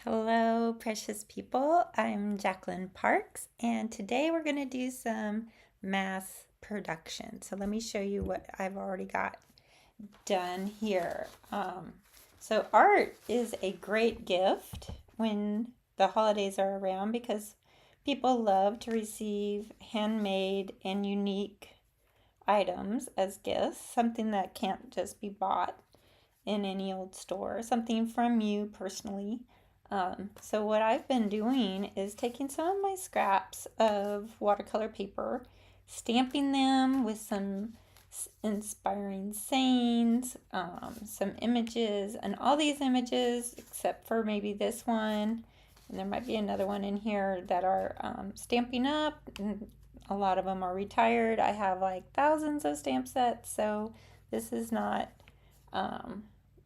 Hello, precious people. I'm Jacqueline Parks, and today we're going to do some mass production. So let me show you what I've already got done here. So art is a great gift when the holidays are around because people love to receive handmade and unique items as gifts, something that can't just be bought in any old store, something from you personally. So what I've been doing is taking some of my scraps of watercolor paper, stamping them with some inspiring sayings, some images, and all these images, except for maybe this one, and there might be another one in here that are stamping up, and a lot of them are retired. I have like thousands of stamp sets, so this is not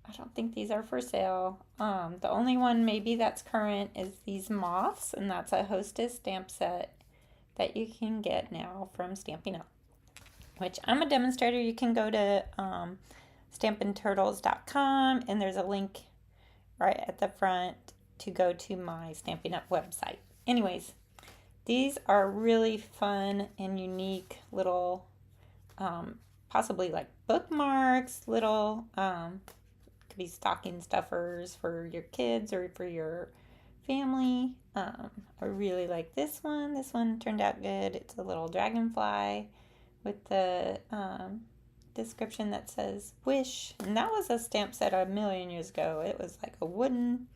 I don't think these are for sale. The only one maybe that's current is these moths, and that's a Hostess stamp set that you can get now from Stampin' Up, which I'm a demonstrator. You can go to stampinturtles.com, and there's a link right at the front to go to my Stampin' Up website. Anyways, these are really fun and unique little, possibly like bookmarks, little could be stocking stuffers for your kids or for your family. I really like this one. This one turned out good. It's a little dragonfly with the description that says wish. And that was a stamp set a million years ago. It was like a wooden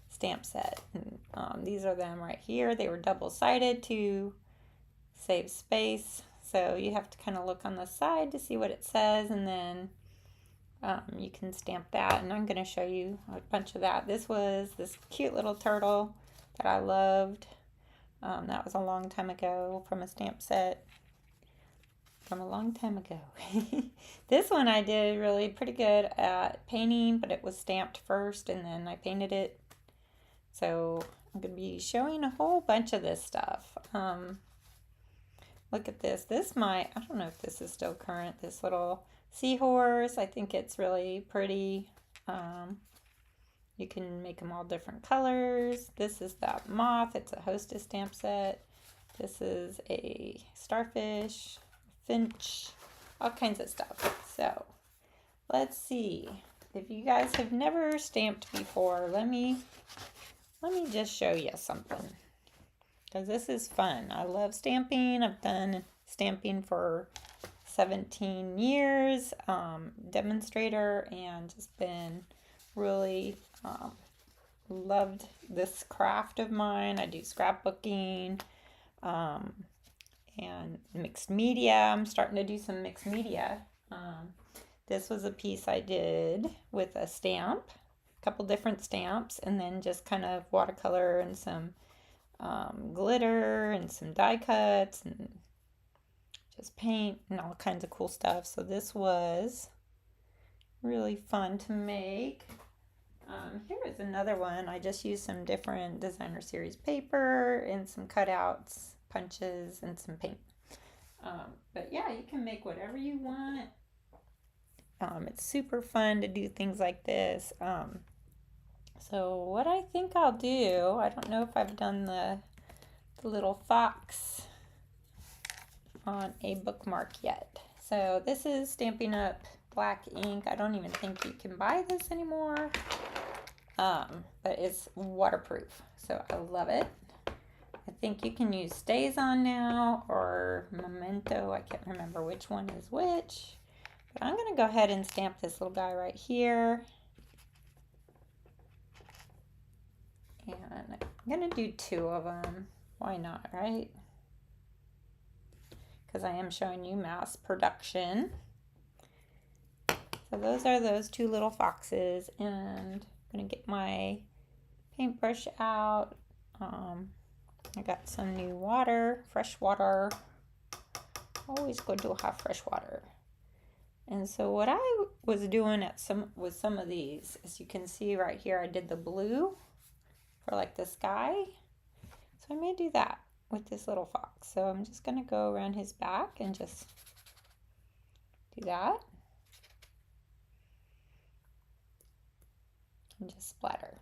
stamp set. And, these are them right here. They were double-sided to save space. So you have to kind of look on the side to see what it says, and then you can stamp that, and I'm going to show you a bunch of that. This was this cute little turtle that I loved. That was a long time ago from a stamp set from a long time ago. This one I did really pretty good at painting, but it was stamped first and then I painted it. So I'm going to be showing a whole bunch of this stuff. Look at this. I don't know if this is still current, this little seahorse. I think it's really pretty. You can make them all different colors. This is that moth. It's a Hostess stamp set. This is a starfish, finch, all kinds of stuff. So let's see. If you guys have never stamped before, let me just show you something, because this is fun. I love stamping. I've done stamping for 17 years, demonstrator, and just been really loved this craft of mine. I do scrapbooking and mixed media. I'm starting to do some mixed media. This was a piece I did with a stamp, a couple different stamps, and then just kind of watercolor and some glitter and some die cuts and just paint and all kinds of cool stuff. So this was really fun to make. Here is another one. I just used some different designer series paper and some cutouts, punches, and some paint. But yeah, you can make whatever you want. It's super fun to do things like this. So what I think I'll do, I don't know if I've done the little fox on a bookmark yet. So this is Stampin' Up black ink. I don't even think you can buy this anymore, but it's waterproof, so I love it. I think you can use StazOn now or Memento. I can't remember which one is which, but I'm going to go ahead and stamp this little guy right here. And I'm going to do 2 of them. Why not, right? Because I am showing you mass production. So those are those 2 little foxes, and I'm going to get my paintbrush out. I got some new water, fresh water. Always good to have fresh water. And so what I was doing with some of these, as you can see right here, I did the blue for like the sky. So I may do that with this little fox. So I'm just going to go around his back and just do that. And just splatter.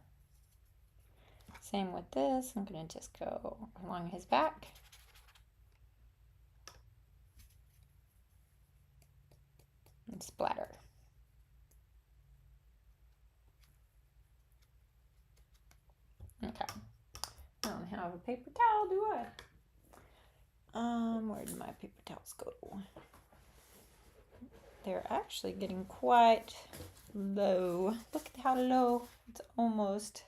Same with this. I'm going to just go along his back. And splatter. Okay. I don't have a paper towel, do I? Where did my paper towels go? They're actually getting quite low. Look at how low. It's almost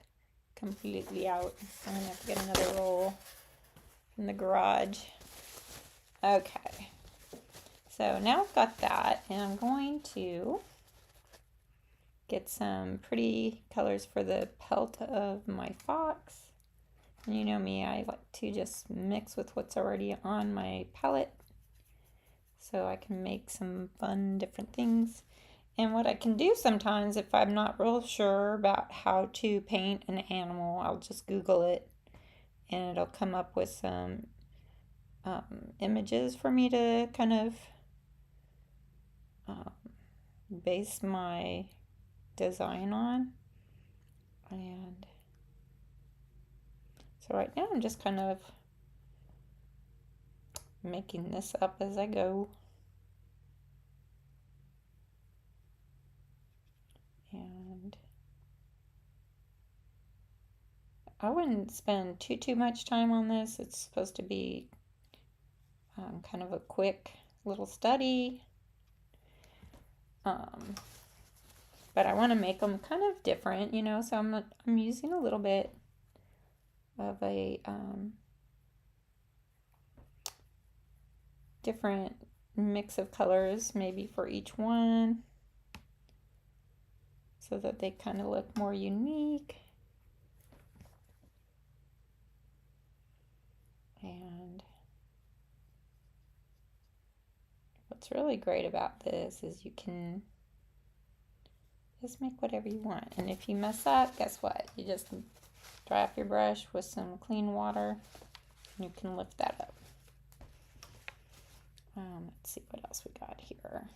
completely out. I'm gonna have to get another roll from the garage. Okay. So now I've got that, and I'm going to get some pretty colors for the pelt of my fox. And you know me, I like to just mix with what's already on my palette so I can make some fun different things. And what I can do sometimes if I'm not real sure about how to paint an animal, I'll just Google it and it'll come up with some images for me to kind of base my design on. And so right now I'm just kind of making this up as I go. And I wouldn't spend too much time on this. It's supposed to be kind of a quick little study. But I want to make them kind of different, you know, so I'm using a little bit of a different mix of colors maybe for each one so that they kind of look more unique. And what's really great about this is you can just make whatever you want. And if you mess up, guess what? You just dry off your brush with some clean water and you can lift that up. Let's see what else we got here.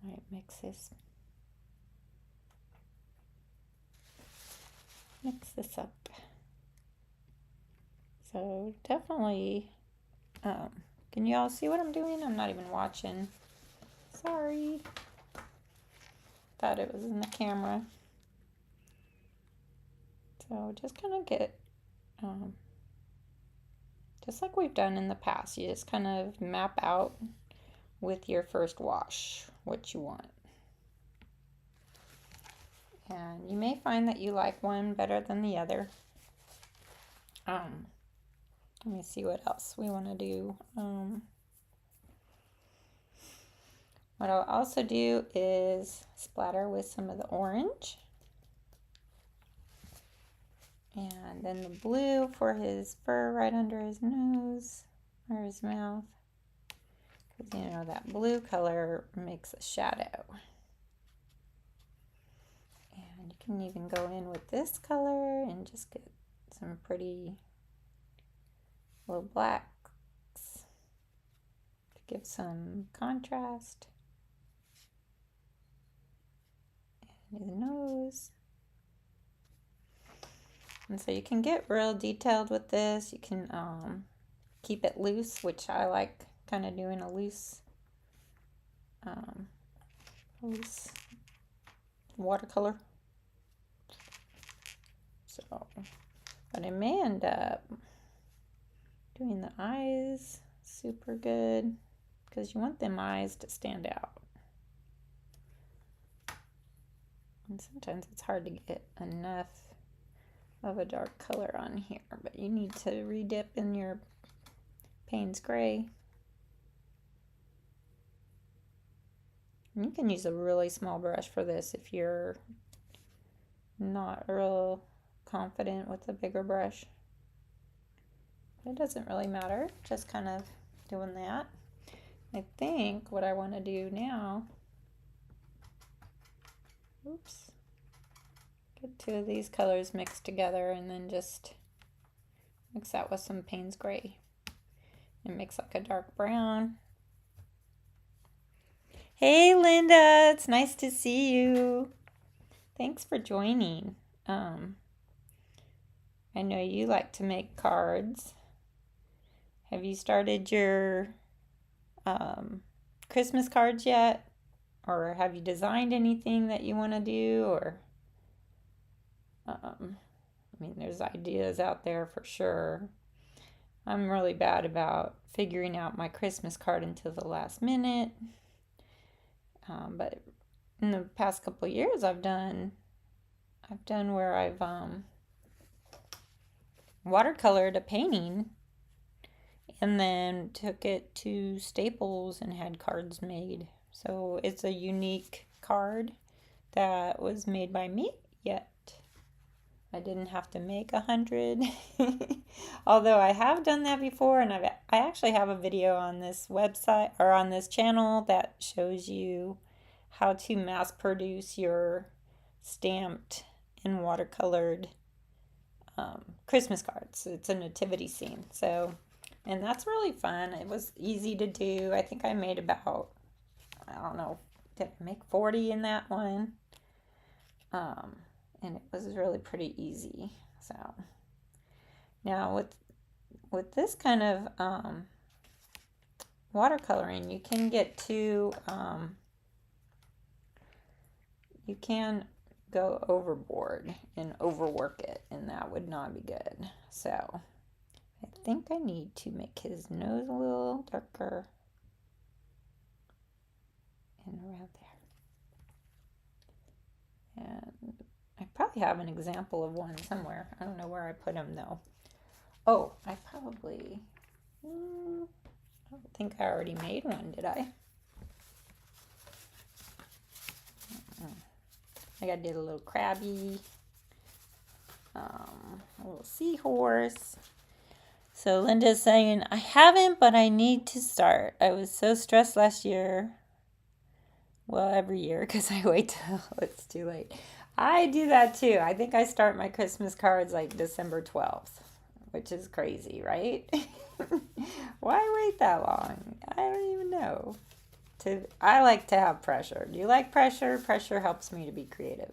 All right, mix this up. So definitely, can you all see what I'm doing? I'm not even watching. Sorry. Thought it was in the camera. So just kind of get, just like we've done in the past, you just kind of map out with your first wash what you want. And you may find that you like one better than the other. Let me see what else we want to do. What I'll also do is splatter with some of the orange. And then the blue for his fur right under his nose or his mouth. Because you know that blue color makes a shadow. And you can even go in with this color and just get some pretty little blacks to give some contrast. And his nose. And so you can get real detailed with this. You can keep it loose, which I like kind of doing a loose watercolor. So, but I may end up doing the eyes super good because you want them eyes to stand out. And sometimes it's hard to get enough of a dark color on here, but you need to redip in your Payne's Gray. And you can use a really small brush for this if you're not real confident with a bigger brush. It doesn't really matter, just kind of doing that. I think what I want to do now, oops, get two of these colors mixed together and then just mix that with some Payne's Gray. It makes like a dark brown. Hey Linda, it's nice to see you. Thanks for joining. I know you like to make cards. Have you started your Christmas cards yet? Or have you designed anything that you want to do? Or, I mean, there's ideas out there for sure. I'm really bad about figuring out my Christmas card until the last minute. But in the past couple of years, I've done where I've watercolored a painting and then took it to Staples and had cards made. So it's a unique card that was made by me, yet I didn't have to make 100. Although I have done that before, and I actually have a video on this website or on this channel that shows you how to mass produce your stamped and watercolored Christmas cards. It's a nativity scene. So, and that's really fun. It was easy to do. I think I made about, I don't know, did I make 40 in that one? And it was really pretty easy. So now with this kind of watercoloring, you can get to you can go overboard and overwork it, and that would not be good. So I think I need to make his nose a little darker and around there. And I probably have an example of one somewhere. I don't know where I put him though. Oh, I probably, I don't think I already made one, did I? I think I did a little crabby, a little seahorse. So Linda's saying, I haven't, but I need to start. I was so stressed last year. Well, every year, because I wait till it's too late. I do that too. I think I start my Christmas cards like December 12th, which is crazy, right? Why wait that long? I don't even know. I like to have pressure. Do you like pressure? Pressure helps me to be creative.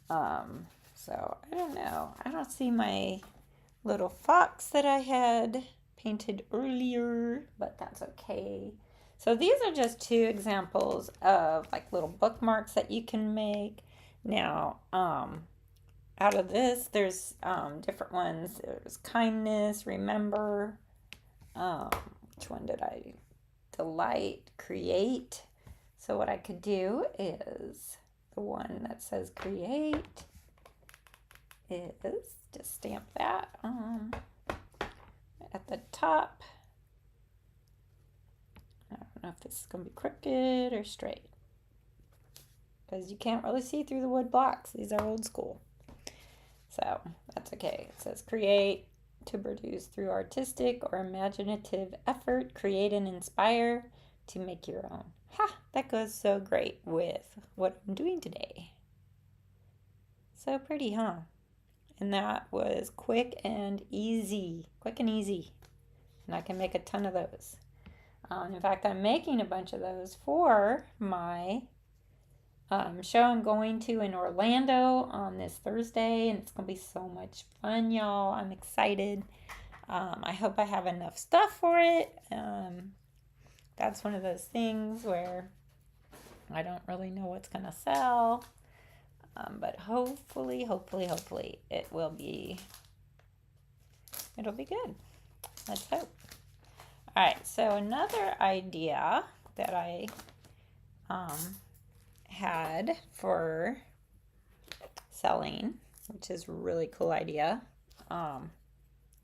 So I don't know. I don't see my little fox that I had painted earlier, but that's okay. So these are just two examples of like little bookmarks that you can make. Now, out of this, there's different ones. There's kindness, remember. Which one did I? Delight, create. So what I could do is the one that says create is just stamp that at the top. I don't know if this is going to be crooked or straight, because you can't really see through the wood blocks. These are old school. So that's okay. It says create, to produce through artistic or imaginative effort, create and inspire to make your own. Ha! That goes so great with what I'm doing today. So pretty, huh? And that was quick and easy. Quick and easy. And I can make a ton of those. In fact, I'm making a bunch of those for my show I'm going to in Orlando on this Thursday, and it's going to be so much fun, y'all. I'm excited. I hope I have enough stuff for it. That's one of those things where I don't really know what's going to sell, but hopefully it'll be good. Let's hope. All right, so another idea that I had for selling, which is a really cool idea, and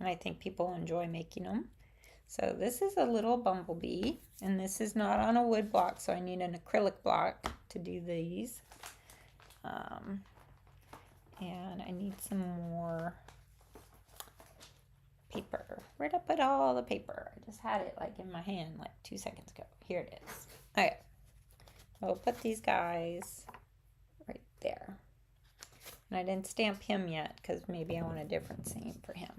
I think people enjoy making them. So this is a little bumblebee, and this is not on a wood block, so I need an acrylic block to do these. And I need some more paper. Where'd I put all the paper? I just had it like in my hand like 2 seconds ago. Here it is. Okay. We'll put these guys right there. And I didn't stamp him yet because maybe I want a different scene for him.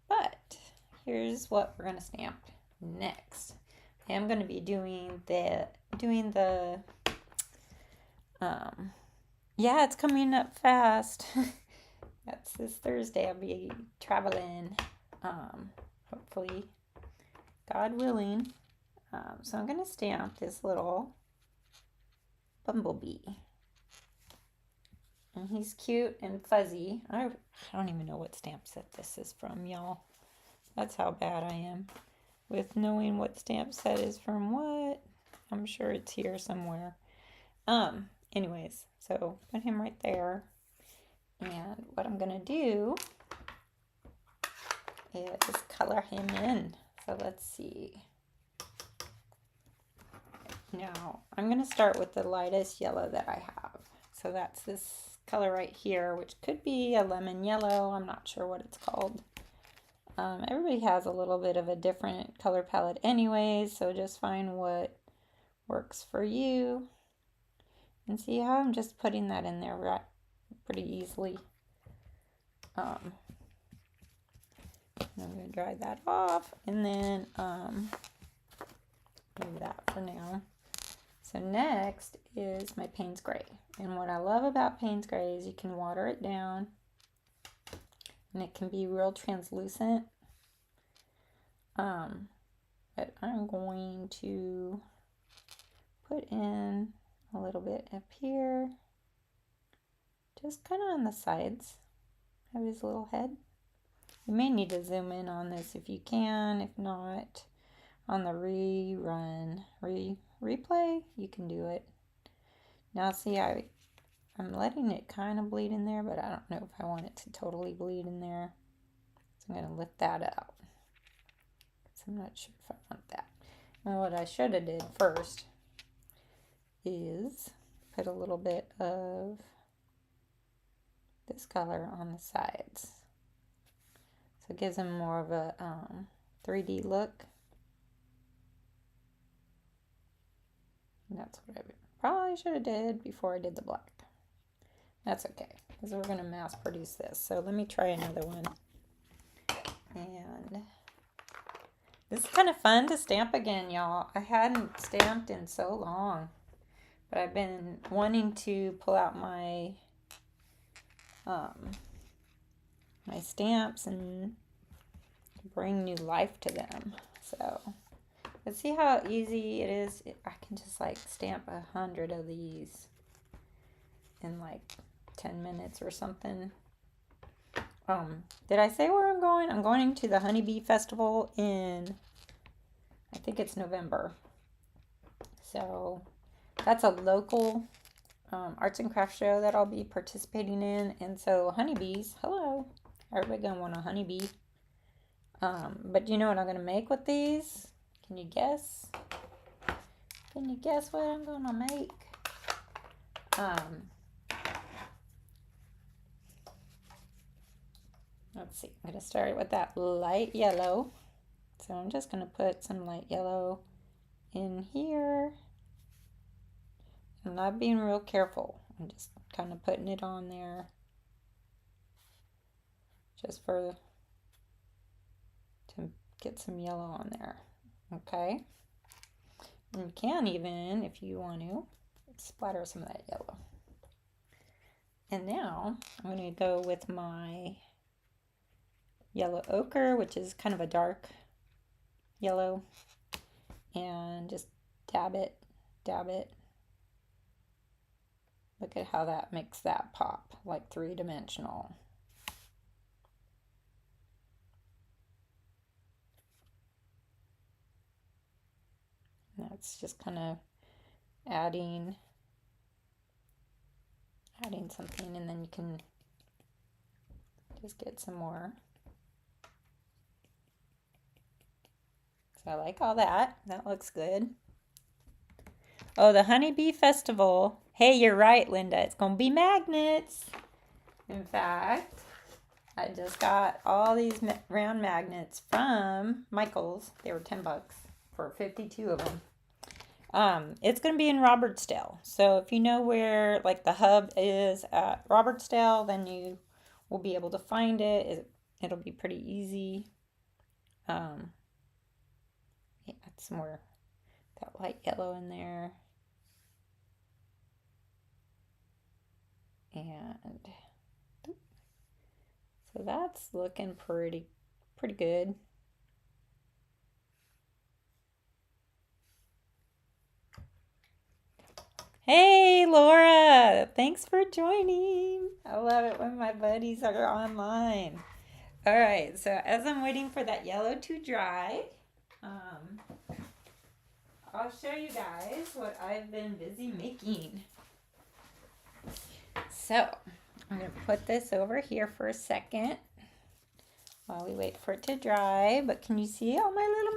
But here's what we're going to stamp next. I'm going to be doing the yeah, it's coming up fast. That's this Thursday. I'll be traveling, hopefully, God willing. So I'm going to stamp this little bumblebee. And he's cute and fuzzy. I don't even know what stamp set this is from, y'all. That's how bad I am with knowing what stamp set is from what. I'm sure it's here somewhere. Anyways, so put him right there. And what I'm gonna do is color him in. So let's see. Now, I'm gonna start with the lightest yellow that I have. So that's this color right here, which could be a lemon yellow. I'm not sure what it's called. Everybody has a little bit of a different color palette anyways, so just find what works for you. And see how I'm just putting that in there right pretty easily. I'm going to dry that off and then leave that for now. So next is my Payne's Gray. And what I love about Payne's Gray is you can water it down and it can be real translucent. But I'm going to put in a little bit up here, just kind of on the sides of his little head. You may need to zoom in on this if you can. If not, on the replay, you can do it. Now see, I'm letting it kind of bleed in there, but I don't know if I want it to totally bleed in there. So I'm going to lift that out. So I'm not sure if I want that. And what I should have did first is put a little bit of this color on the sides. So it gives them more of a 3D look. And that's what I probably should have did before I did the black. That's okay, because we're going to mass produce this. So let me try another one. And this is kind of fun to stamp again, y'all. I hadn't stamped in so long. But I've been wanting to pull out my my stamps and bring new life to them. So let's see how easy it is. I can just like stamp 100 of these in like 10 minutes or something. Did I say where I'm going? I'm going to the Honeybee Festival in, I think it's November. So that's a local arts and crafts show that I'll be participating in. And so honeybees, hello, everybody gonna want a honeybee. But you know what I'm gonna make with these? Can you guess? Can you guess what I'm gonna make? Let's see, I'm gonna start with that light yellow. So I'm just gonna put some light yellow in here. I'm not being real careful. I'm just kind of putting it on there just to get some yellow on there. Okay. And you can even, if you want to, splatter some of that yellow. And now I'm going to go with my yellow ochre, which is kind of a dark yellow, and just dab it. Look at how that makes that pop, like three-dimensional. That's just kind of adding something, and then you can just get some more. So I like all that. That looks good. Oh, the Honeybee Festival. Hey, you're right, Linda. It's going to be magnets. In fact, I just got all these round magnets from Michael's. They were $10 for 52 of them. It's going to be in Robertsdale. So if you know where like the hub is at Robertsdale, then you will be able to find it. It'll be pretty easy. Yeah, some more that light yellow in there. And So that's looking pretty good. Hey, Laura! Thanks for joining. I love it when my buddies are online. All right, so as I'm waiting for that yellow to dry, um, I'll show you guys what I've been busy making. So, I'm going to put this over here for a second while we wait for it to dry. But can you see all my little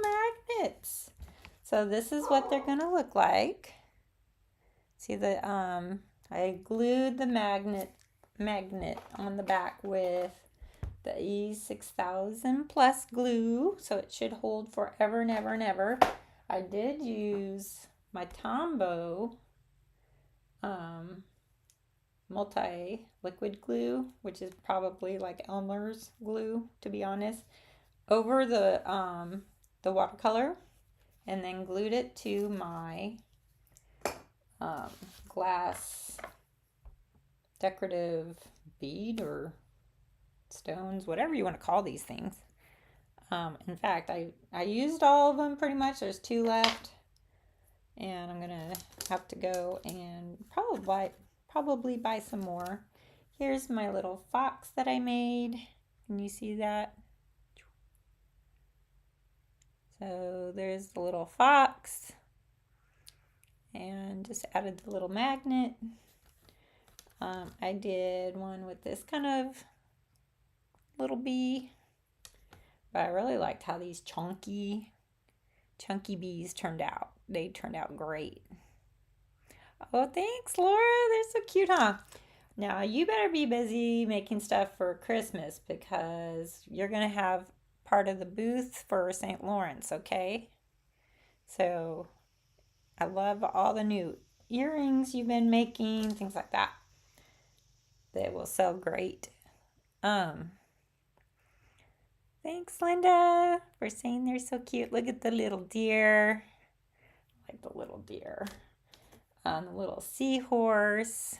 magnets? So this is what they're going to look like. See I glued the magnet on the back with the E6000 plus glue, so it should hold forever and ever and ever. I did use my Tombow multi-liquid glue, which is probably like Elmer's glue, to be honest, over the watercolor, and then glued it to my glass decorative bead or stones, whatever you want to call these things. In fact, I used all of them pretty much. There's 2 left, and I'm gonna have to go and probably buy some more. Here's my little fox that I made. Can you see that? So there's the little fox, and just added the little magnet. I did one with this kind of little bee, but I really liked how these chunky bees turned out. They turned out great. Oh, thanks, Laura. They're so cute, huh? Now, you better be busy making stuff for Christmas because you're going to have part of the booth for St. Lawrence, okay? So, I love all the new earrings you've been making, things like that. They will sell great. Thanks, Linda, for saying they're so cute. Look at the little deer. I like the little deer. The little seahorse.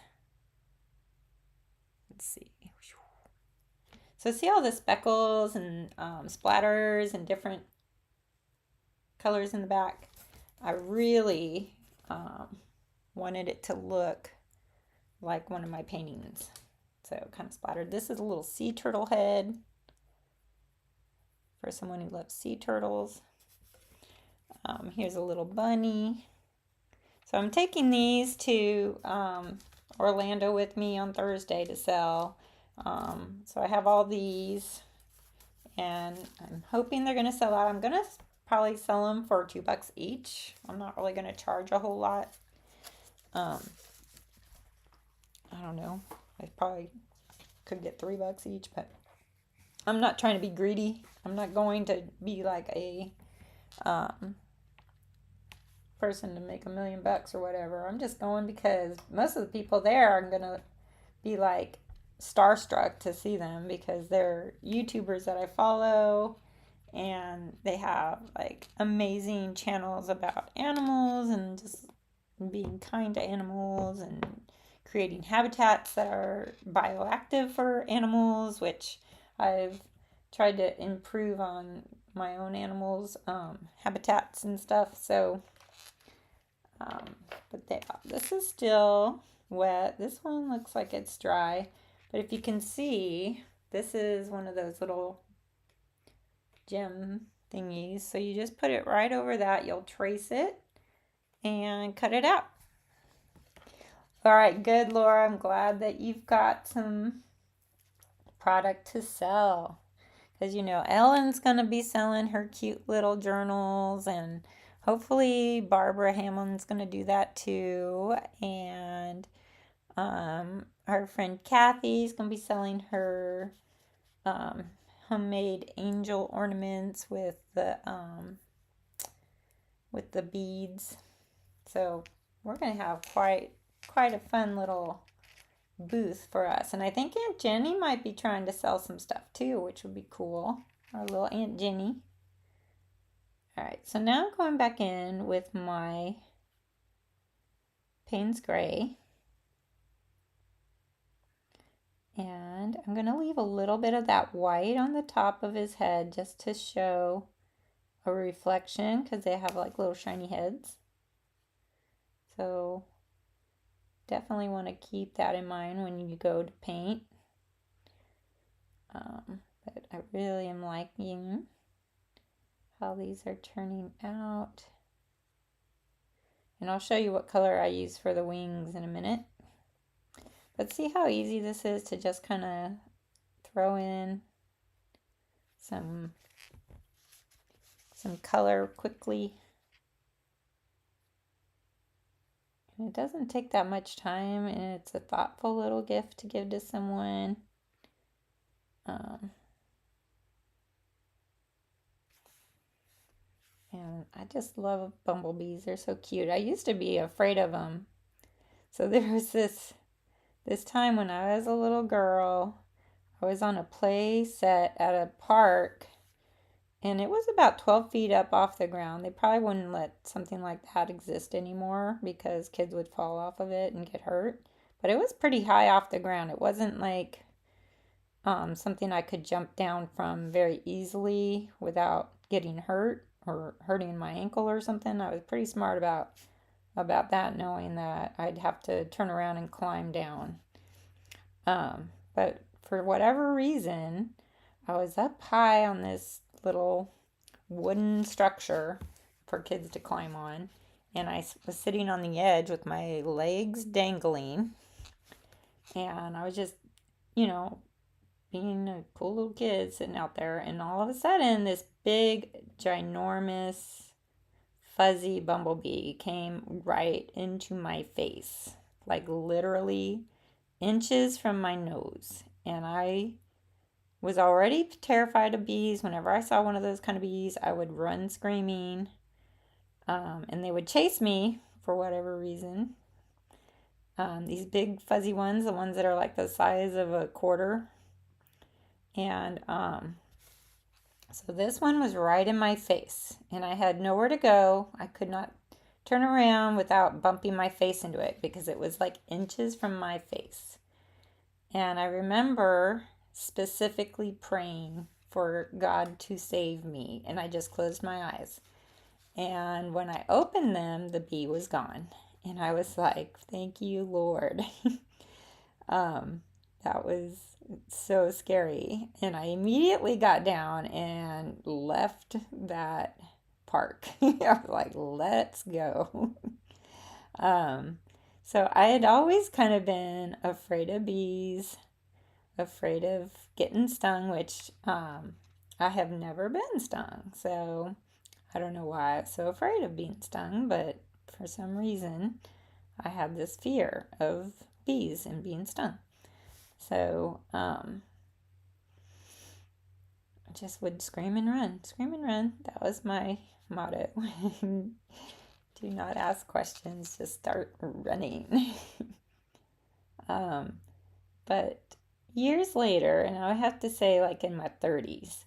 Let's see. So see all the speckles and splatters and different colors in the back? I really wanted it to look like one of my paintings. So kind of splattered. This is a little sea turtle head for someone who loves sea turtles. Here's a little bunny. So I'm taking these to Orlando with me on Thursday to sell. So I have all these, and I'm hoping they're going to sell out. I'm going to probably sell them for $2 each. I'm not really going to charge a whole lot. I don't know. I probably could get $3 each, but I'm not trying to be greedy. I'm not going to be like a person to make $1 million or whatever. I'm just going because most of the people there are going to be like starstruck to see them because they're YouTubers that I follow, and they have like amazing channels about animals and just being kind to animals and creating habitats that are bioactive for animals, which I've tried to improve on my own animals' habitats and stuff. So, but this is still wet. This one looks like it's dry. But if you can see, this is one of those little gem thingies. So you just put it right over that. You'll trace it and cut it out. All right, good, Laura. I'm glad that you've got some product to sell. Because, you know, Ellen's going to be selling her cute little journals, and hopefully Barbara Hamlin's going to do that too. And our friend Kathy's going to be selling her homemade angel ornaments with the beads. So we're going to have quite a fun little booth for us. And I think Aunt Jenny might be trying to sell some stuff too, which would be cool. Our little Aunt Jenny. All right, so now I'm going back in with my Payne's Gray. And I'm going to leave a little bit of that white on the top of his head just to show a reflection because they have like little shiny heads. So definitely want to keep that in mind when you go to paint. But I really am liking how these are turning out. And I'll show you what color I use for the wings in a minute. But see how easy this is to just kind of throw in some color quickly. And it doesn't take that much time, and it's a thoughtful little gift to give to someone. And I just love bumblebees. They're so cute. I used to be afraid of them. So there was this time when I was a little girl. I was on a play set at a park, and it was about 12 feet up off the ground. They probably wouldn't let something like that exist anymore because kids would fall off of it and get hurt. But it was pretty high off the ground. It wasn't like something I could jump down from very easily without getting hurt or hurting my ankle or something. I was pretty smart about that, knowing that I'd have to turn around and climb down. But for whatever reason, I was up high on this little wooden structure for kids to climb on, and I was sitting on the edge with my legs dangling, and I was just, being a cool little kid sitting out there, and all of a sudden this big, ginormous, fuzzy bumblebee came right into my face, like literally inches from my nose. And I was already terrified of bees. Whenever I saw one of those kind of bees, I would run screaming, and they would chase me for whatever reason. These big fuzzy ones, the ones that are like the size of a quarter. And so this one was right in my face, and I had nowhere to go. I could not turn around without bumping my face into it because it was like inches from my face. And I remember specifically praying for God to save me, and I just closed my eyes. And when I opened them, the bee was gone. And I was like, thank you, Lord. That was so scary. And I immediately got down and left that park. I was like, let's go. So I had always kind of been afraid of bees, afraid of getting stung, which I have never been stung. So I don't know why I was so afraid of being stung, but for some reason I had this fear of bees and being stung. So I just would scream and run, scream and run. That was my motto. Do not ask questions, just start running. But years later, and I have to say like in my 30s,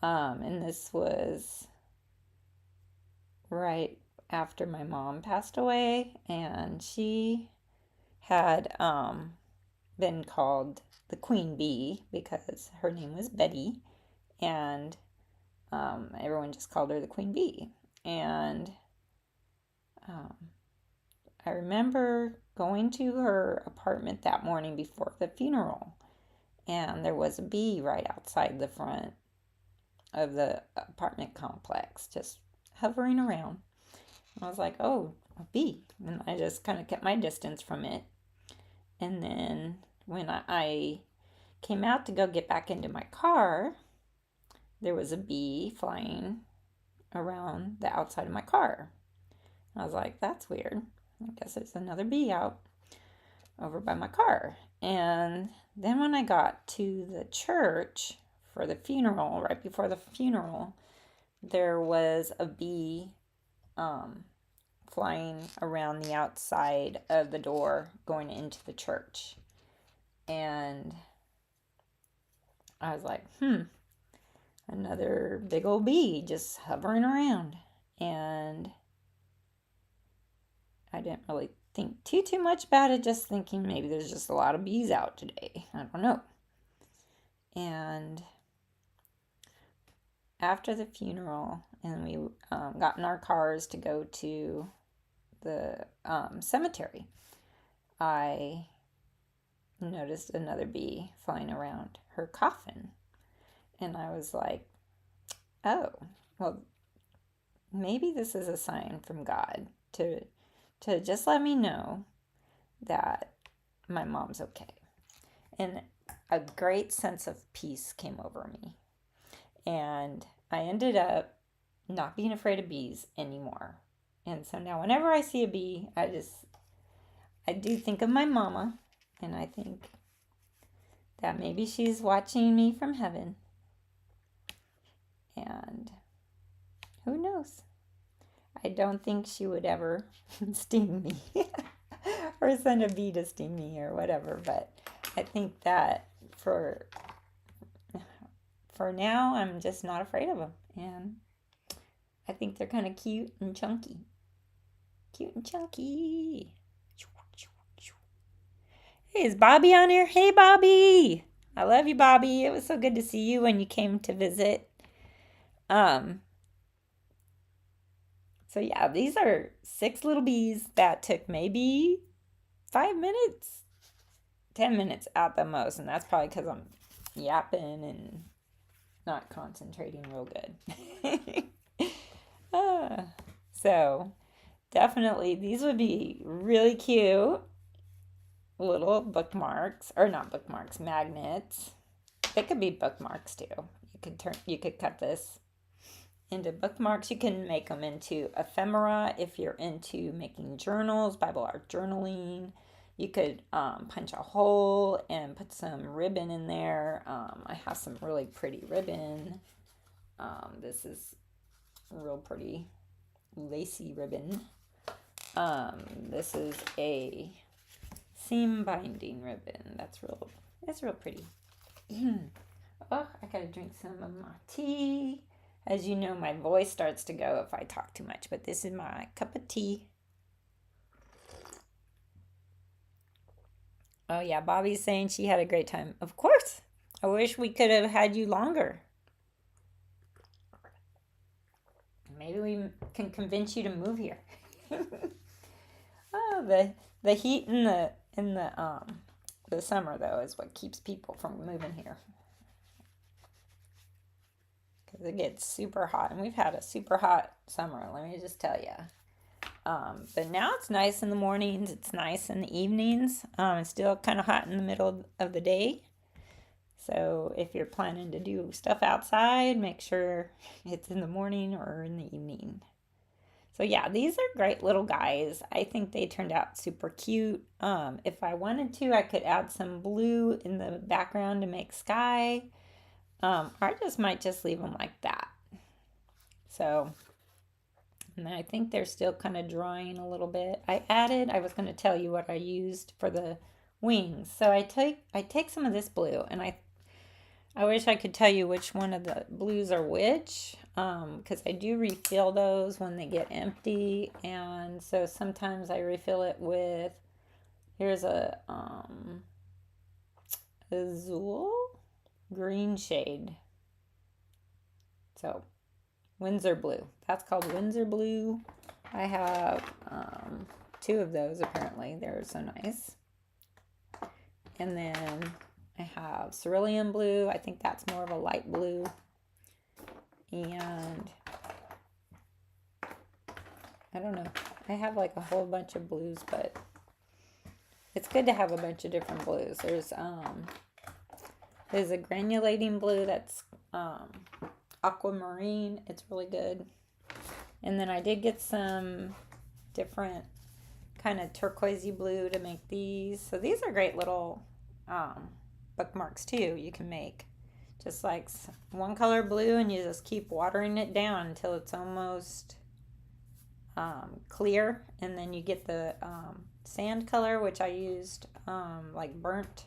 and this was right after my mom passed away, and she had been called the queen bee because her name was Betty, and everyone just called her the queen bee. And I remember going to her apartment that morning before the funeral, and there was a bee right outside the front of the apartment complex, just hovering around. And I was like, oh, a bee. And I just kind of kept my distance from it. And then when I came out to go get back into my car, there was a bee flying around the outside of my car. I was like, that's weird. I guess there's another bee out over by my car. And then when I got to the church for the funeral, right before the funeral, there was a bee flying around the outside of the door going into the church. And I was like, another big old bee just hovering around. And I didn't really think too much about it, just thinking maybe there's just a lot of bees out today. I don't know. And after the funeral, and we got in our cars to go to the cemetery, I noticed another bee flying around her coffin. And I was like, oh, well, maybe this is a sign from God to just let me know that my mom's okay. And a great sense of peace came over me. And I ended up not being afraid of bees anymore. And so now whenever I see a bee, I do think of my mama, and I think that maybe she's watching me from heaven. And who knows? I don't think she would ever sting me or send a bee to sting me or whatever, but I think that for now, I'm just not afraid of them, and I think they're kind of cute and chunky. Cute and chunky. Hey, is Bobby on here? Hey, Bobby! I love you, Bobby. It was so good to see you when you came to visit. So yeah, these are 6 little bees that took maybe 5 minutes, 10 minutes at the most, and that's probably because I'm yapping and not concentrating real good. So definitely these would be really cute little bookmarks, or not bookmarks, magnets. They could be bookmarks too. You could cut this into bookmarks. You can make them into ephemera if you're into making journals, Bible art journaling. You could punch a hole and put some ribbon in there. I have some really pretty ribbon. This is real pretty lacy ribbon. This is a seam binding ribbon. It's real pretty. Oh, I gotta drink some of my tea. As you know, my voice starts to go if I talk too much, but this is my cup of tea. Oh yeah, Bobby's saying she had a great time. Of course. I wish we could have had you longer. Maybe we can convince you to move here. Oh, the heat in the summer though is what keeps people from moving here. Because it gets super hot, and we've had a super hot summer, let me just tell you. But now it's nice in the mornings, it's nice in the evenings. It's still kind of hot in the middle of the day. So if you're planning to do stuff outside, make sure it's in the morning or in the evening. So yeah, these are great little guys. I think they turned out super cute. If I wanted to, I could add some blue in the background to make sky. Or I might just leave them like that. So, and I think they're still kind of drying a little bit. I was going to tell you what I used for the wings. So I take some of this blue, and I wish I could tell you which one of the blues are which, because I do refill those when they get empty, and so sometimes I refill it with, here's a azul green shade. So Winsor blue. That's called Winsor blue. I have 2 of those apparently. They're so nice. And then I have cerulean blue. I think that's more of a light blue. And I don't know. I have like a whole bunch of blues, but it's good to have a bunch of different blues. There's a granulating blue that's aquamarine. It's really good. And then I did get some different kind of turquoisey blue to make these. So these are great little bookmarks too. You can make just like one color blue, and you just keep watering it down until it's almost clear, and then you get the sand color, which I used like burnt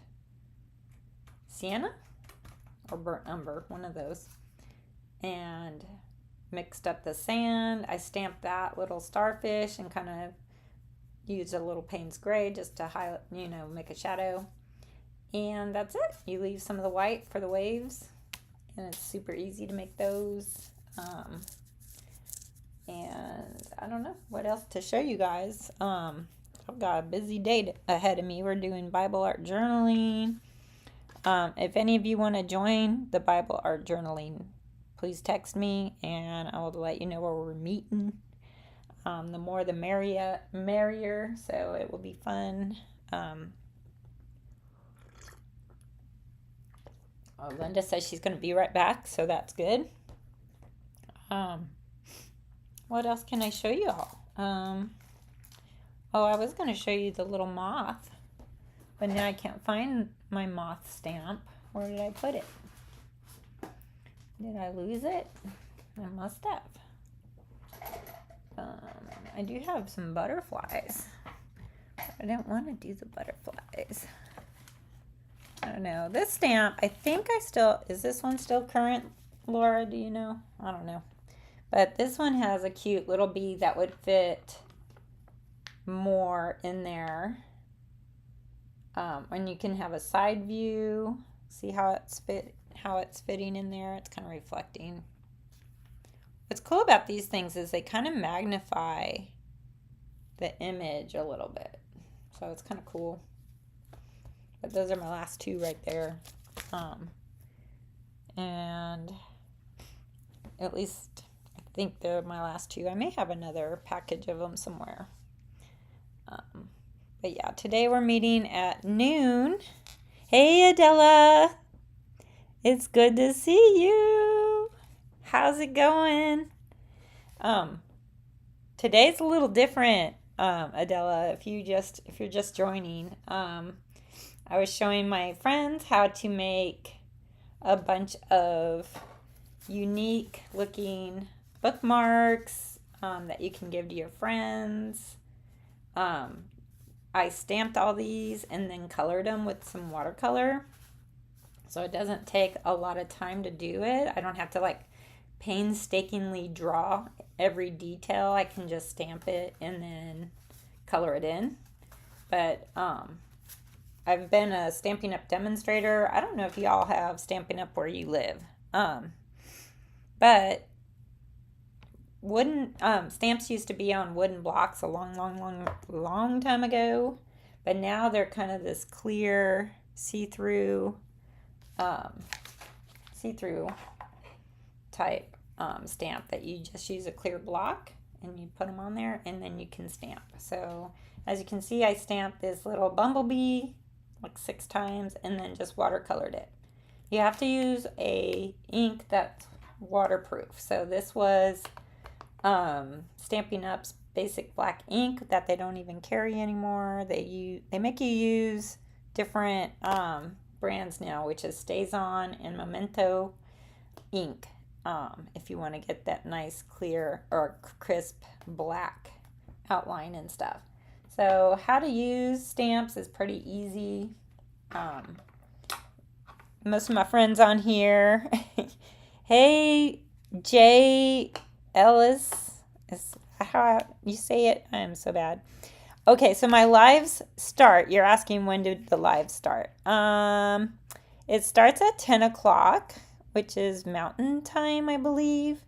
sienna or burnt umber, one of those, and mixed up the sand. I stamped that little starfish and kind of use a little Payne's Gray just to highlight, make a shadow. And that's it. You leave some of the white for the waves, and it's super easy to make those. And I don't know what else to show you guys. I've got a busy day ahead of me. We're doing Bible art journaling. If any of you want to join the Bible art journaling, please text me and I will let you know where we're meeting. The more the merrier, so it will be fun. Linda says she's going to be right back, so that's good. What else can I show you all? I was going to show you the little moth, but now I can't find my moth stamp. Where did I put it? Did I lose it? I must have. I do have some butterflies. I don't want to do the butterflies. I don't know. This stamp, I think is this one still current, Laura? Do you know? I don't know. But this one has a cute little bee that would fit more in there. And you can have a side view. See how it's fitting in there. It's kind of reflecting. What's cool about these things is they kind of magnify the image a little bit. So it's kind of cool. But those are my last two right there. And at least I think they're my last two. I may have another package of them somewhere. But yeah, today we're meeting at noon. Hey, Adela. It's good to see you. How's it going? Today's a little different, Adela, if you're just joining. I was showing my friends how to make a bunch of unique looking bookmarks that you can give to your friends. I stamped all these and then colored them with some watercolor. So it doesn't take a lot of time to do it. I don't have to painstakingly draw every detail. I can just stamp it and then color it in. But I've been a Stampin' Up! Demonstrator. I don't know if y'all have Stampin' Up! Where you live. But wooden stamps used to be on wooden blocks a long time ago. But now they're kind of this clear, see-through type stamp that you just use a clear block and you put them on there and then you can stamp. So as you can see, I stamped this little bumblebee 6 times and then just watercolored it. You have to use a ink that's waterproof. So this was Stampin' Up's basic black ink that they don't even carry anymore. They make you use different brands now, which is StazOn and Memento ink, if you want to get that nice clear or crisp black outline and stuff. So how to use stamps is pretty easy. Most of my friends on here. Hey, Jay Ellis, is how you say it? I am so bad. Okay, so my lives start. You're asking when did the lives start? It starts at 10 o'clock, which is Mountain Time, I believe.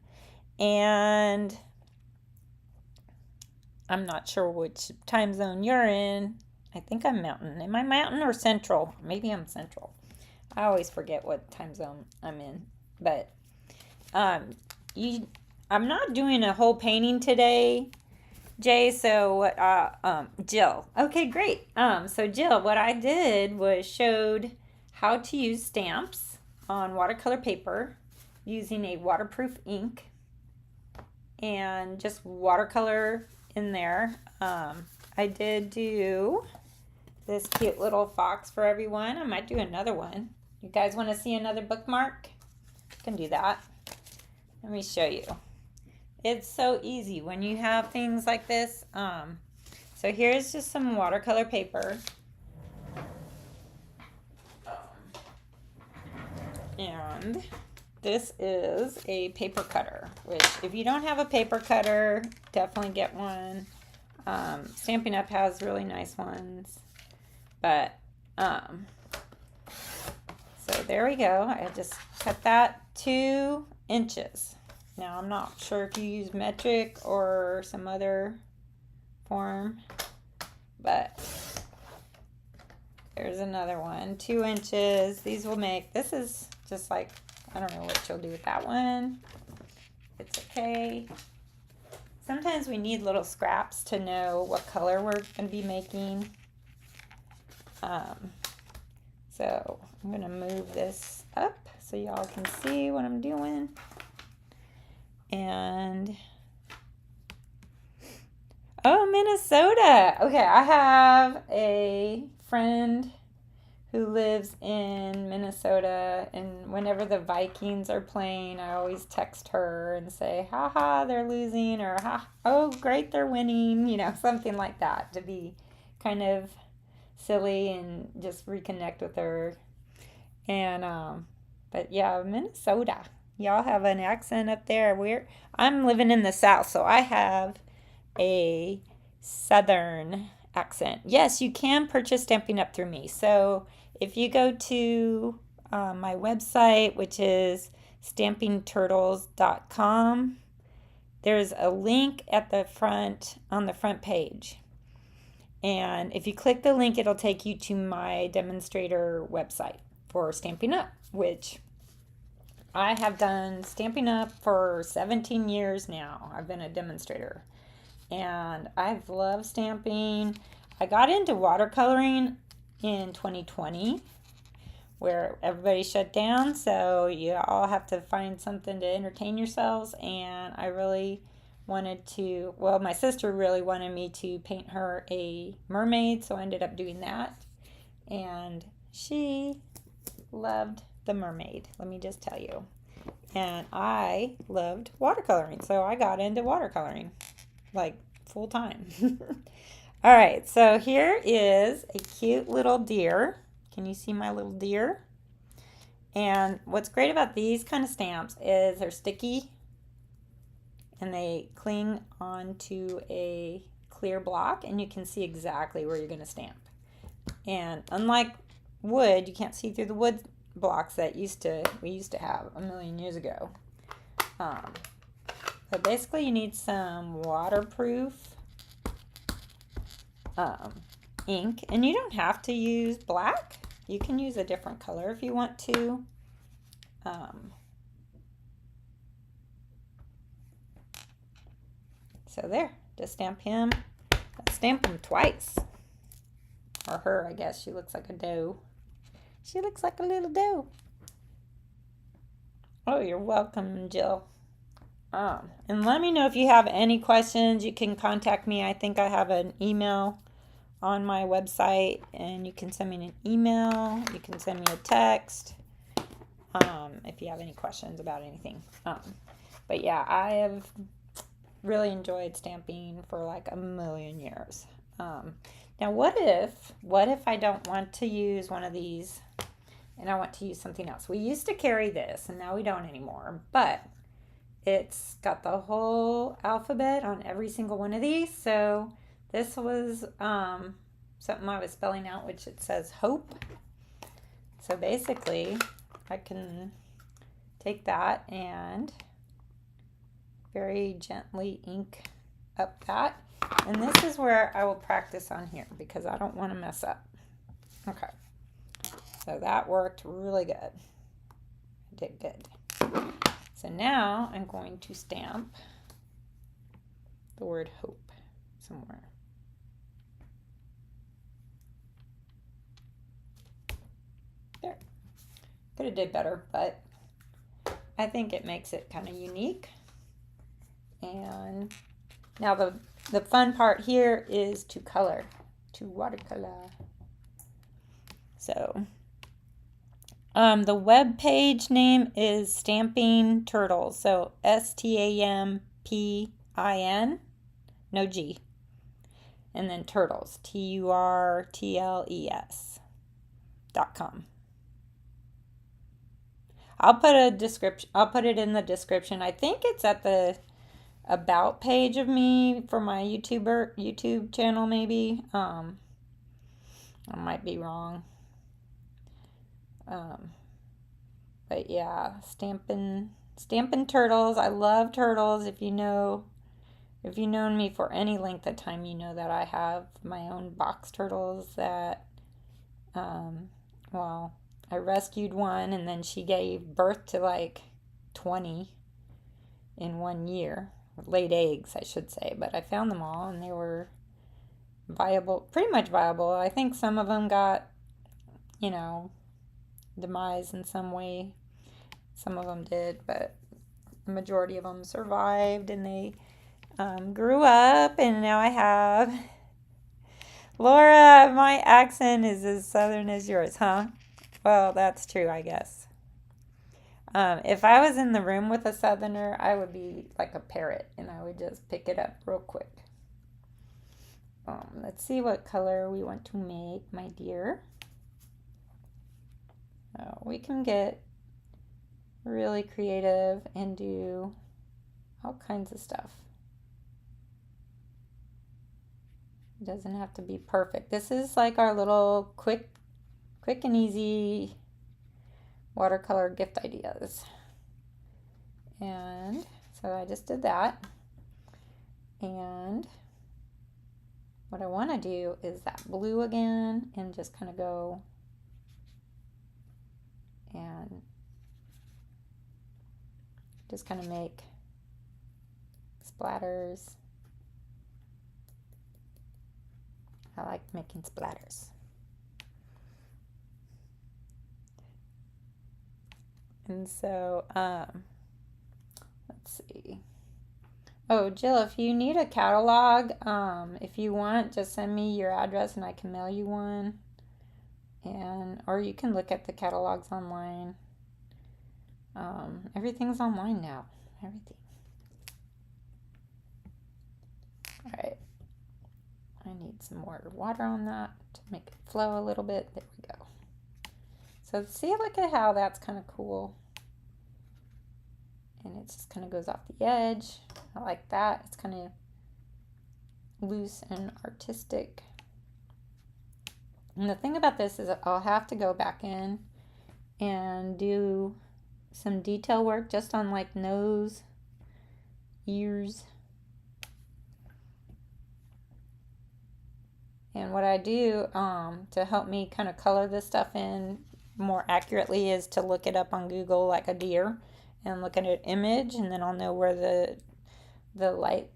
And I'm not sure which time zone you're in. I think I'm Mountain. Am I Mountain or Central? Maybe I'm Central. I always forget what time zone I'm in. But I'm not doing a whole painting today, Jay, so Jill. Okay, great. So Jill, what I did was showed how to use stamps on watercolor paper using a waterproof ink and just watercolor in there. I did do this cute little fox for everyone. I might do another one. You guys want to see another bookmark? I can do that. Let me show you. It's so easy when you have things like this. So here's just some watercolor paper. And this is a paper cutter, which if you don't have a paper cutter, definitely get one. Stampin' Up! Has really nice ones. But, so there we go. I just cut that 2 inches. Now I'm not sure if you use metric or some other form, but there's another one, 2 inches. These will make, this is just like, I don't know what you'll do with that one. It's okay. Sometimes we need little scraps to know what color we're going to be making. So I'm going to move this up so y'all can see what I'm doing. And, oh, Minnesota. Okay, I have a friend who lives in Minnesota, and whenever the Vikings are playing, I always text her and say, haha, they're losing, or ha, oh, great, they're winning, you know, something like that, to be kind of silly and just reconnect with her. And but yeah, Minnesota, y'all have an accent up there. I'm living in the South, so I have a Southern accent. Yes, you can purchase Stampin' Up! Through me. So if you go to my website, which is stampingturtles.com, there's a link at the front, on the front page. And if you click the link, it'll take you to my demonstrator website for Stampin' Up!, which I have done Stampin' Up! For 17 years now. I've been a demonstrator. And I've loved stamping. I got into watercoloring in 2020, where everybody shut down, so you all have to find something to entertain yourselves. And I really wanted to, well, my sister really wanted me to paint her a mermaid, so I ended up doing that. And she loved the mermaid, let me just tell you. And I loved watercoloring, so I got into watercoloring like full time. All right, so here is a cute little deer. Can you see my little deer? And what's great about these kind of stamps is they're sticky and they cling onto a clear block, and you can see exactly where you're going to stamp. And unlike wood, you can't see through the wood blocks that we used to have a million years ago. But basically you need some waterproof ink, and you don't have to use black. You can use a different color if you want to. So there, just stamp him. Stamp him twice. Or her, I guess. She looks like a doe. She looks like a little doe. Oh, you're welcome, Jill. And let me know if you have any questions. You can contact me. I think I have an email on my website, and you can send me an email. You can send me a text if you have any questions about anything. But yeah, I have really enjoyed stamping for like a million years. Now, what if I don't want to use one of these and I want to use something else? We used to carry this, and now we don't anymore, but it's got the whole alphabet on every single one of these. So this was something I was spelling out, which it says hope. So basically, I can take that and very gently ink up that. And this is where I will practice on here because I don't want to mess up. Okay. So that worked really good. I did good. So now I'm going to stamp the word hope somewhere. There. Could have did better, but I think it makes it kind of unique. And now the fun part here is to color, to watercolor. So the web page name is Stamping Turtles. So STAMPIN, no G, and then Turtles, TURTLES.com. I'll put it in the description. I think it's at the about page of me for my YouTube channel maybe. I might be wrong. But yeah, Stampin' Turtles. I love turtles. If you've known me for any length of time, you know that I have my own box turtles that, well, I rescued one and then she gave birth to like 20 in 1 year. Laid eggs, I should say, but I found them all and they were viable, pretty much viable. I think some of them got, demise in some way. Some of them did, but the majority of them survived and they grew up, and now I have Laura. My accent is as southern as yours, huh? Well, that's true, I guess. If I was in the room with a southerner, I would be like a parrot and I would just pick it up real quick. Let's see what color we want to make, my dear. We can get really creative and do all kinds of stuff. It doesn't have to be perfect. This is like our little quick and easy watercolor gift ideas. And so I just did that. And what I want to do is that blue again and just kind of go and just kind of make splatters. I like making splatters. And so, let's see. Oh, Jill, if you need a catalog, if you want, just send me your address and I can mail you one. Or you can look at the catalogs online. Everything's online now. Everything. All right. I need some more water on that to make it flow a little bit. There we go. So see, look at how that's kind of cool. And it just kind of goes off the edge. I like that. It's kind of loose and artistic. And the thing about this is I'll have to go back in and do some detail work just on like nose, ears. And what I do to help me kind of color this stuff in more accurately is to look it up on Google like a deer and look at an image, and then I'll know where the light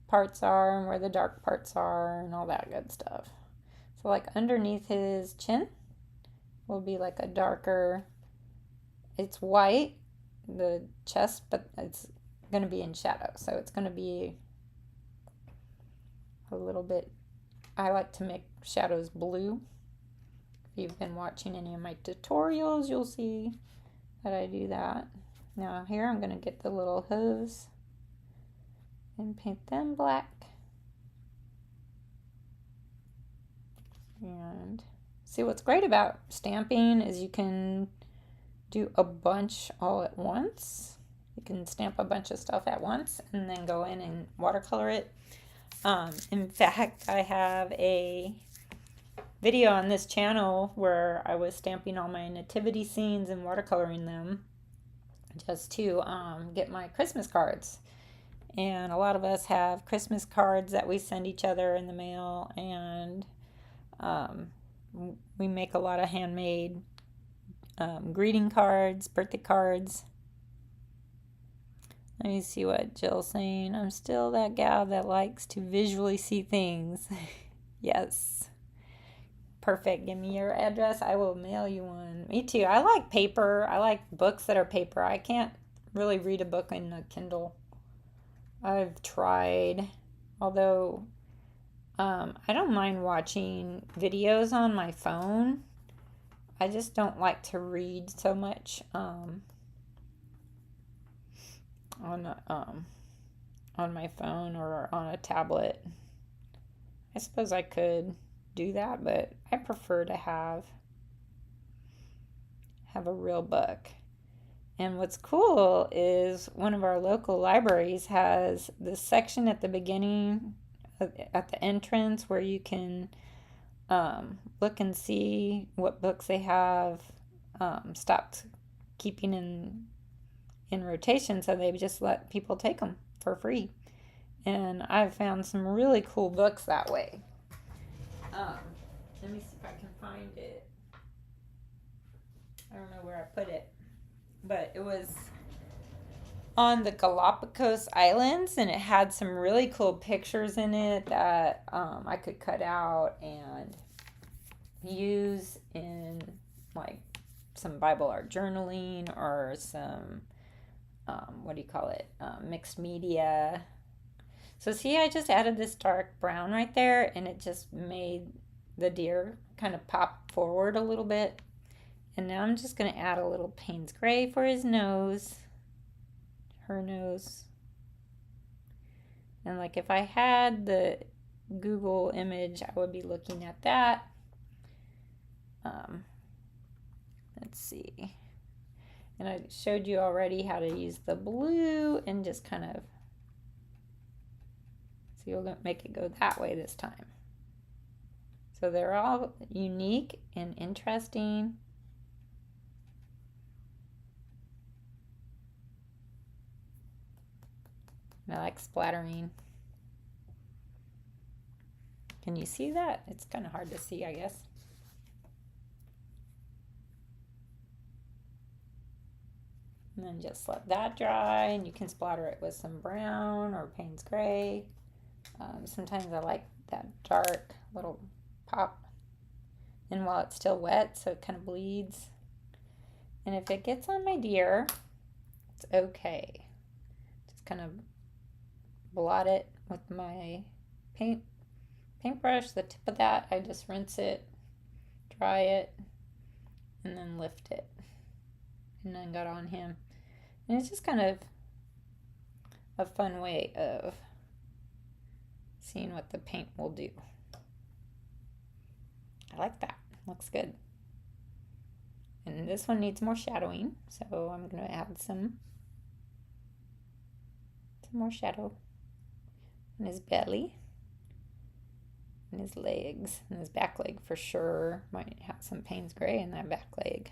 parts are and where the dark parts are and all that good stuff. So like underneath his chin will be like a darker, it's white, the chest, but it's going to be in shadow. So it's going to be a little bit, I like to make shadows blue. If you've been watching any of my tutorials, you'll see that I do that. Now here I'm going to get the little hooves and paint them black. And see, what's great about stamping is you can do a bunch all at once. You can stamp a bunch of stuff at once and then go in and watercolor it. In fact, I have a video on this channel where I was stamping all my nativity scenes and watercoloring them just to get my Christmas cards. And a lot of us have Christmas cards that we send each other in the mail, and we make a lot of handmade greeting cards, birthday cards. Let me see what Jill's saying. I'm still that gal that likes to visually see things. Yes. Perfect. Give me your address. I will mail you one. Me too. I like paper. I like books that are paper. I can't really read a book in a Kindle. I've tried. Although I don't mind watching videos on my phone. I just don't like to read so much on my phone or on a tablet. I suppose I could do that, but I prefer to have a real book. And what's cool is one of our local libraries has this section at the beginning, at the entrance, where you can look and see what books they have stopped keeping in rotation, so they just let people take them for free. And I've found some really cool books that way. Let me see if I can find it. I don't know where I put it, but it was on the Galapagos Islands, and it had some really cool pictures in it that I could cut out and use in like some Bible art journaling or some mixed media. So see, I just added this dark brown right there, and it just made the deer kind of pop forward a little bit. And now I'm just going to add a little Payne's Gray for his nose, her nose. And like if I had the Google image, I would be looking at that. Let's see. And I showed you already how to use the blue and just kind of, so you'll make it go that way this time. So they're all unique and interesting. And I like splattering. Can you see that? It's kind of hard to see, I guess. And then just let that dry, and you can splatter it with some brown or Payne's Gray. Sometimes I like that dark little pop. And while it's still wet, so it kind of bleeds. And if it gets on my deer, it's okay. Just kind of blot it with my paintbrush. The tip of that, I just rinse it, dry it, and then lift it. And then got on him. And it's just kind of a fun way of seeing what the paint will do. I like that. Looks good. And this one needs more shadowing, so I'm going to add some more shadow in his belly and his legs and his back leg for sure. Might have some Payne's Gray in that back leg.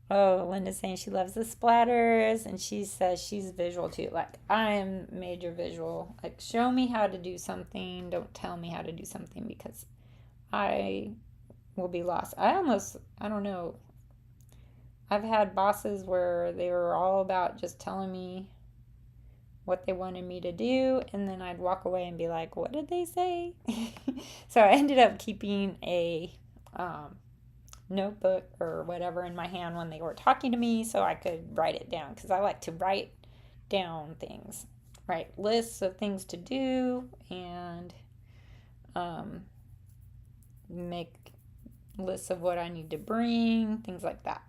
Oh, Linda's saying she loves the splatters, and she says she's visual too. Like, I'm major visual. Like, show me how to do something. Don't tell me how to do something, because I will be lost. I don't know. I've had bosses where they were all about just telling me what they wanted me to do, and then I'd walk away and be like, what did they say? So I ended up keeping a notebook or whatever in my hand when they were talking to me, so I could write it down, because I like to write down things, write lists of things to do, and make lists of what I need to bring, things like that.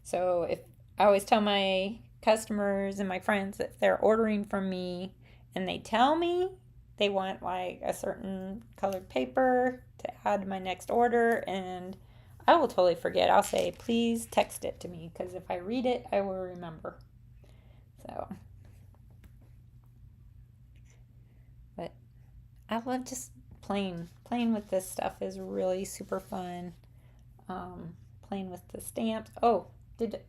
So if I always tell my customers and my friends, if they're ordering from me and they tell me they want like a certain colored paper to add to my next order, and I will totally forget. I'll say, please text it to me, because if I read it, I will remember. So, but I love just playing with this stuff is really super fun. Playing with the stamps. Oh, did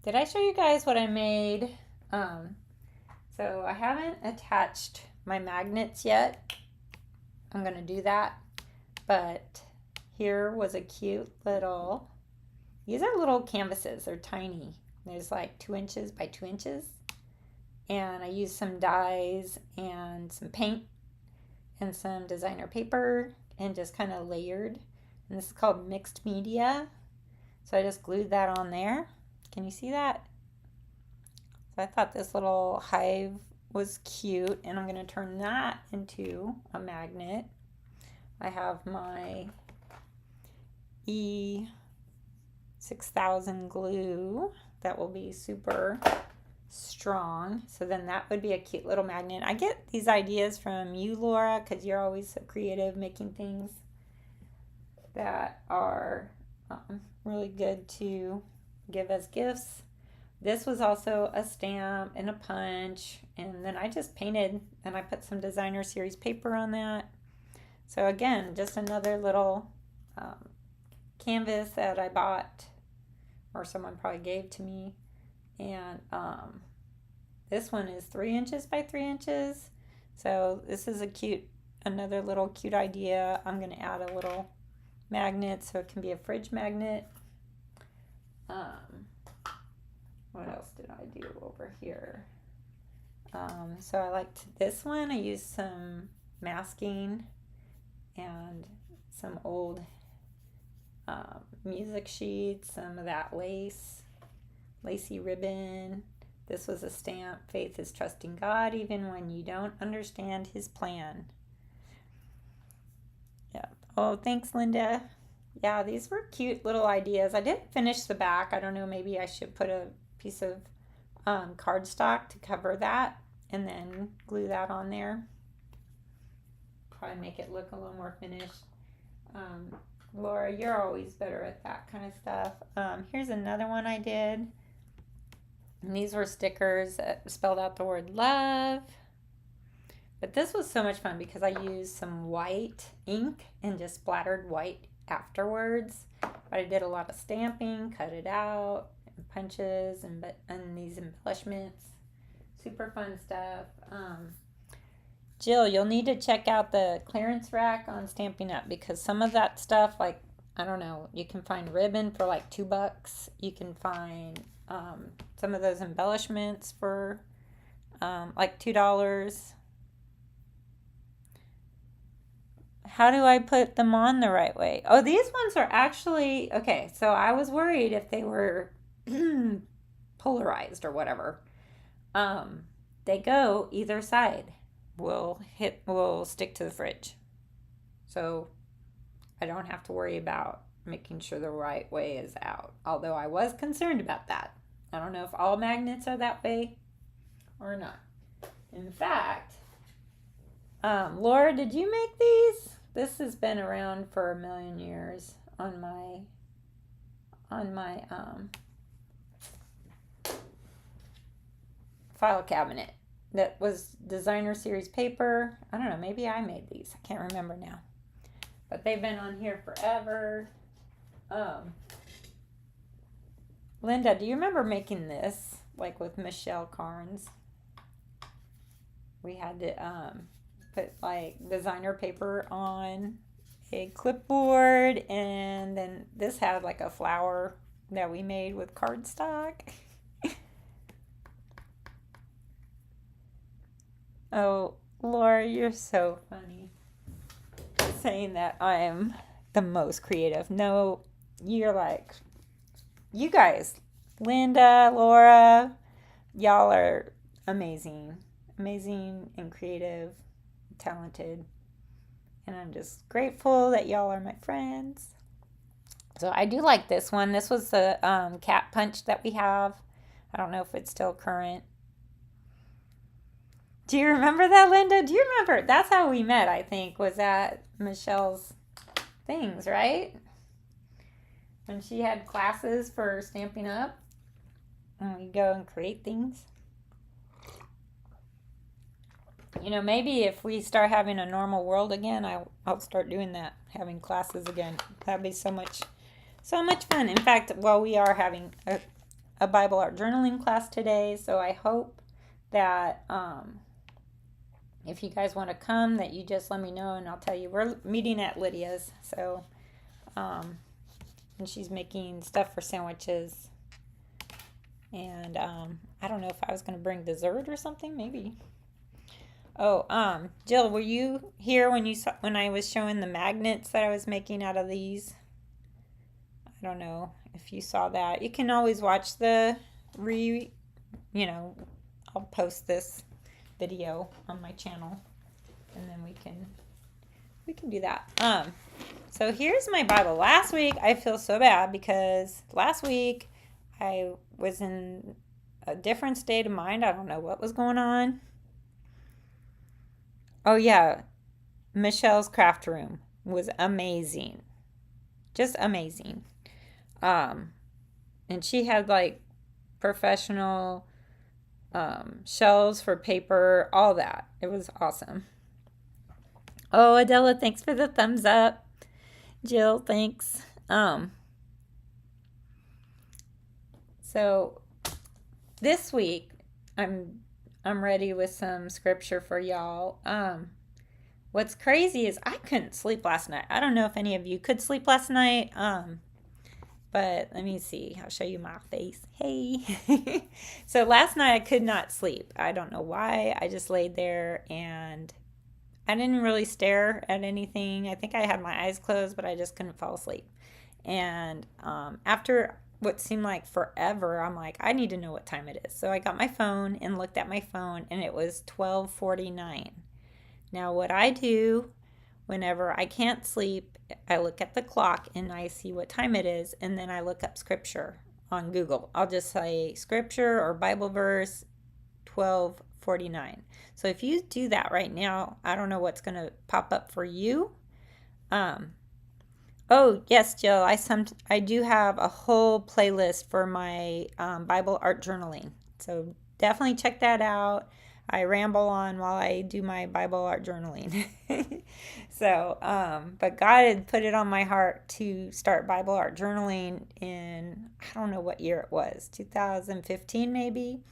I show you guys what I made? So I haven't attached my magnets yet. I'm gonna do that, but here was a cute little, these are little canvases, they're tiny. There's like 2 inches by 2 inches. And I used some dyes and some paint and some designer paper and just kind of layered. And this is called mixed media. So I just glued that on there. Can you see that? So I thought this little hive was cute, and I'm going to turn that into a magnet. I have my E6000 glue that will be super strong. So then that would be a cute little magnet. I get these ideas from you, Laura, because you're always so creative making things. that are really good to give as gifts. This was also a stamp and a punch, and then I just painted and I put some designer series paper on that. So again, just another little canvas that I bought or someone probably gave to me. And this one is 3 inches by 3 inches. So this is another little cute idea. I'm going to add a little magnet so it can be a fridge magnet. What else did I do over here? So I liked this one. I used some masking and some old music sheets, some of that lacy ribbon. This was a stamp, faith is trusting God even when you don't understand his plan. Yeah. Oh, thanks, Linda. Yeah, these were cute little ideas. I didn't finish the back. I don't know, maybe I should put a piece of cardstock to cover that and then glue that on there. Probably make it look a little more finished. Laura, you're always better at that kind of stuff. Here's another one I did. And these were stickers that spelled out the word love. But this was so much fun because I used some white ink and just splattered white afterwards. But I did a lot of stamping, cut it out, and punches, and these embellishments. Super fun stuff. Jill, you'll need to check out the clearance rack on Stampin' Up! Because some of that stuff, like, I don't know, you can find ribbon for like $2. You can find some of those embellishments for like $2. How do I put them on the right way? Oh, these ones are actually, okay, so I was worried if they were polarized or whatever. They go either side. Will stick to the fridge. So I don't have to worry about making sure the right way is out. Although I was concerned about that. I don't know if all magnets are that way or not. In fact, Laura, did you make these? This has been around for a million years on my file cabinet. That was designer series paper. I don't know, maybe I made these. I can't remember now. But they've been on here forever. Linda, do you remember making this? Like with Michelle Carnes? We had to put like designer paper on a clipboard, and then this had like a flower that we made with cardstock. Oh, Laura, you're so funny. Saying that I am the most creative. No, you're like, you guys, Linda, Laura, y'all are amazing. Amazing and creative, talented. And I'm just grateful that y'all are my friends. So I do like this one. This was the cat punch that we have. I don't know if it's still current. Do you remember that, Linda? Do you remember? That's how we met, I think, was at Michelle's things, right? When she had classes for Stampin' Up! And we go and create things. You know, maybe if we start having a normal world again, I'll start doing that, having classes again. That'd be so much fun. In fact, well, we are having a Bible art journaling class today, so I hope that if you guys want to come, that you just let me know and I'll tell you. We're meeting at Lydia's, so and she's making stuff for sandwiches. And I don't know if I was going to bring dessert or something, maybe. Oh, Jill, were you here when I was showing the magnets that I was making out of these? I don't know if you saw that. You can always watch I'll post this video on my channel, and then we can do that. So here's my Bible. Last week, I feel so bad because last week I was in a different state of mind. I don't know what was going on. Oh yeah, Michelle's craft room was amazing. just amazing. Um, and she had like professional shelves for paper, all that. It was awesome. Oh, Adela, thanks for the thumbs up. Jill, thanks. So this week I'm ready with some scripture for y'all. What's crazy is I couldn't sleep last night. I don't know if any of you could sleep last night. But let me see. I'll show you my face. Hey. So last night I could not sleep. I don't know why. I just laid there and I didn't really stare at anything. I think I had my eyes closed, but I just couldn't fall asleep. And after what seemed like forever, I'm like, I need to know what time it is. So I got my phone and looked at my phone, and it was 12:49. Now, what I do whenever I can't sleep, I look at the clock and I see what time it is, and then I look up scripture on Google. I'll just say scripture or Bible verse 12:49. So if you do that right now, I don't know what's going to pop up for you. Oh, yes, Jill, I do have a whole playlist for my Bible art journaling. So definitely check that out. I ramble on while I do my Bible art journaling. So, but God had put it on my heart to start Bible art journaling in, I don't know what year it was, 2015 maybe.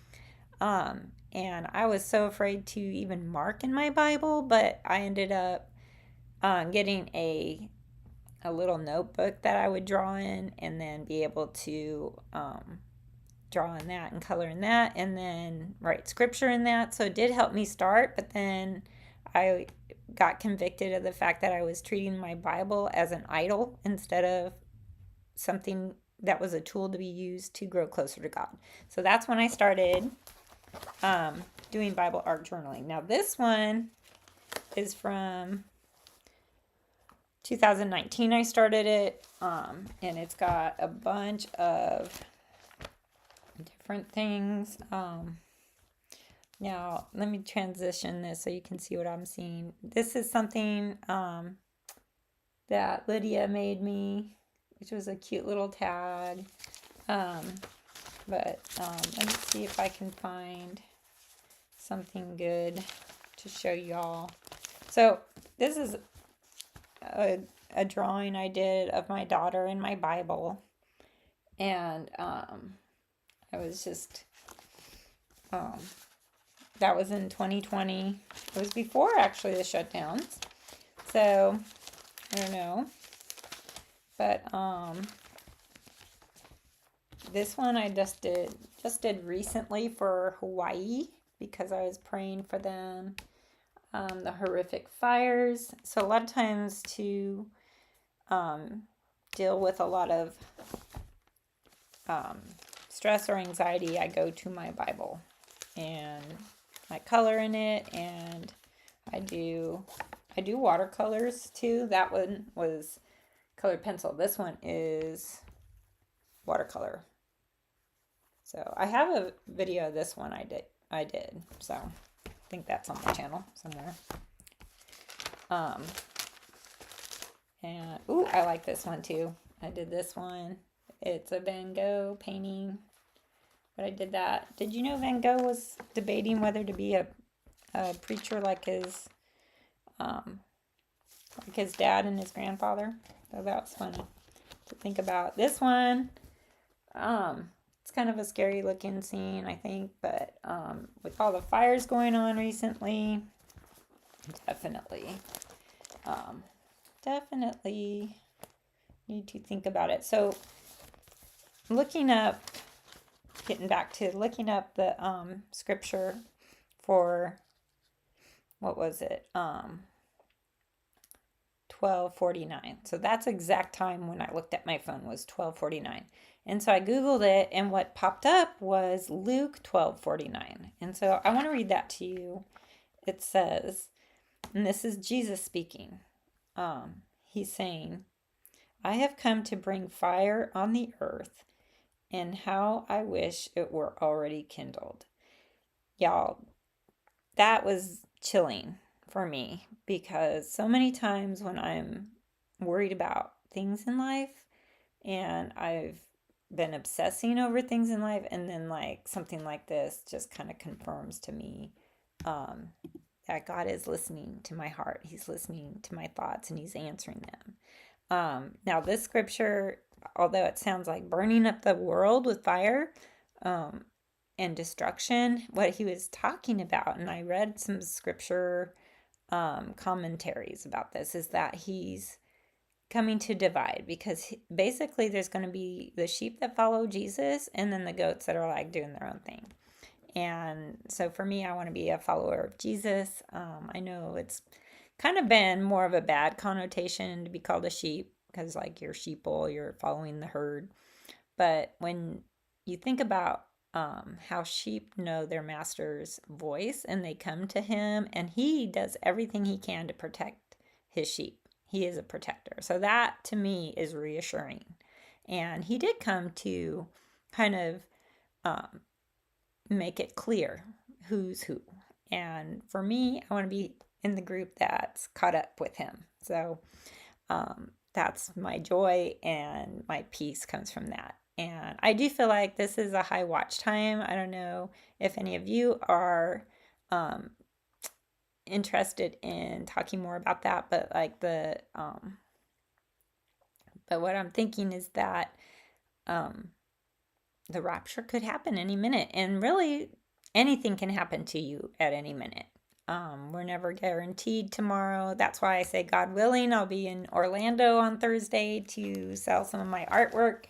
And I was so afraid to even mark in my Bible, but I ended up getting a little notebook that I would draw in and then be able to draw in that and color in that and then write scripture in that. So it did help me start, but then I got convicted of the fact that I was treating my Bible as an idol instead of something that was a tool to be used to grow closer to God. So that's when I started doing Bible art journaling. Now this one is from 2019 I started it, and it's got a bunch of different things. Now, let me transition this so you can see what I'm seeing. This is something that Lydia made me, which was a cute little tag. But let me see if I can find something good to show y'all. So this is a drawing I did of my daughter in my Bible, and I was just that was in 2020. It was before actually the shutdowns, so I don't know, but this one I just did recently for Hawaii because I was praying for them. The horrific fires. So a lot of times to deal with a lot of stress or anxiety, I go to my Bible and I color in it, and I do watercolors too. That one was colored pencil. This one is watercolor. So I have a video of this one I did. So I think that's on my channel somewhere. And ooh, I like this one too. I did this one. It's a Van Gogh painting, but I did that. Did you know Van Gogh was debating whether to be a preacher like his dad and his grandfather? So that was funny to think about. This one, it's kind of a scary looking scene, I think, but with all the fires going on recently, definitely need to think about it. So getting back to looking up the scripture for, what was it, 12:49. So that's exact time when I looked at my phone was 12:49. And so I Googled it, and what popped up was Luke 12:49. And so I want to read that to you. It says, and this is Jesus speaking. He's saying, I have come to bring fire on the earth, and how I wish it were already kindled. Y'all, that was chilling for me, because so many times when I'm worried about things in life, and I've been obsessing over things in life, and then like something like this just kind of confirms to me um, that God is listening to my heart. He's listening to my thoughts, and He's answering them. Now, this scripture, although it sounds like burning up the world with fire um, and destruction, what he was talking about, and I read some scripture commentaries about this, is that he's coming to divide, because basically there's going to be the sheep that follow Jesus and then the goats that are like doing their own thing. And so for me, I want to be a follower of Jesus. I know it's kind of been more of a bad connotation to be called a sheep, because like you're sheeple, you're following the herd. But when you think about how sheep know their master's voice and they come to him, and he does everything he can to protect his sheep. He is a protector. So that to me is reassuring. And he did come to kind of um, make it clear who's who. And for me, I want to be in the group that's caught up with him. So that's my joy, and my peace comes from that. And I do feel like this is a high watch time. I don't know if any of you are interested in talking more about that, but like but what I'm thinking is that the rapture could happen any minute, and really anything can happen to you at any minute. We're never guaranteed tomorrow. That's why I say, God willing, I'll be in Orlando on Thursday to sell some of my artwork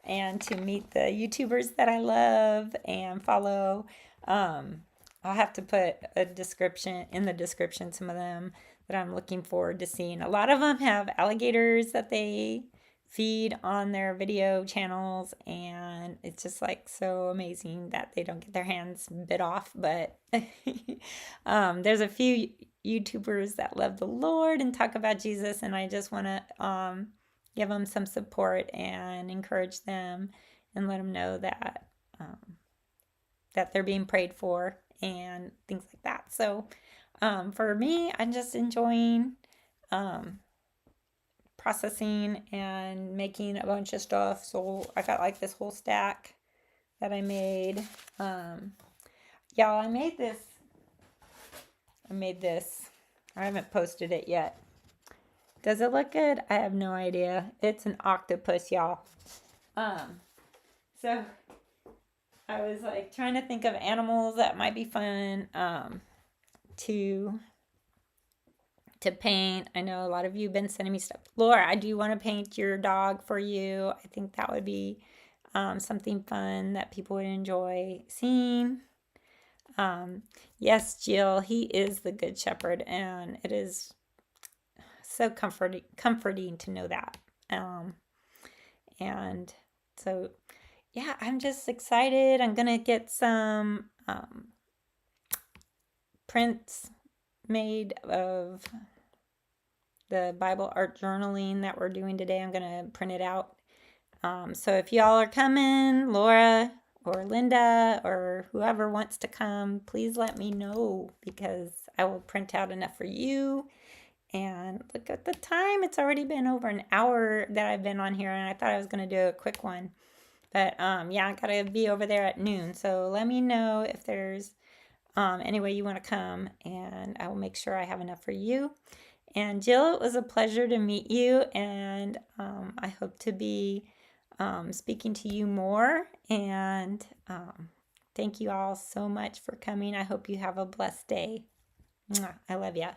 and to meet the YouTubers that I love and follow. I'll have to put a description in the description, some of them that I'm looking forward to seeing. A lot of them have alligators that they feed on their video channels, and it's just like so amazing that they don't get their hands bit off. But there's a few YouTubers that love the Lord and talk about Jesus, and I just want to give them some support and encourage them and let them know that that they're being prayed for and things like that. So for me, I'm just enjoying processing and making a bunch of stuff. So I got like this whole stack that I made. Y'all, I made this. I haven't posted it yet. Does it look good? I have no idea. It's an octopus, y'all. So I was like trying to think of animals that might be fun to paint. I know a lot of you have been sending me stuff. Laura, I do want to paint your dog for you. I think that would be something fun that people would enjoy seeing. Yes, Jill, he is the good shepherd, and it is so comforting to know that. And so, yeah, I'm just excited. I'm going to get some prints made of the Bible art journaling that we're doing today. I'm going to print it out. So if y'all are coming, Laura or Linda or whoever wants to come, please let me know, because I will print out enough for you. And look at the time. It's already been over an hour that I've been on here, and I thought I was going to do a quick one. But yeah, I got to be over there at noon. So let me know if there's any way you want to come, and I will make sure I have enough for you. And Jill, it was a pleasure to meet you, and I hope to be speaking to you more. And thank you all so much for coming. I hope you have a blessed day. Mwah. I love ya.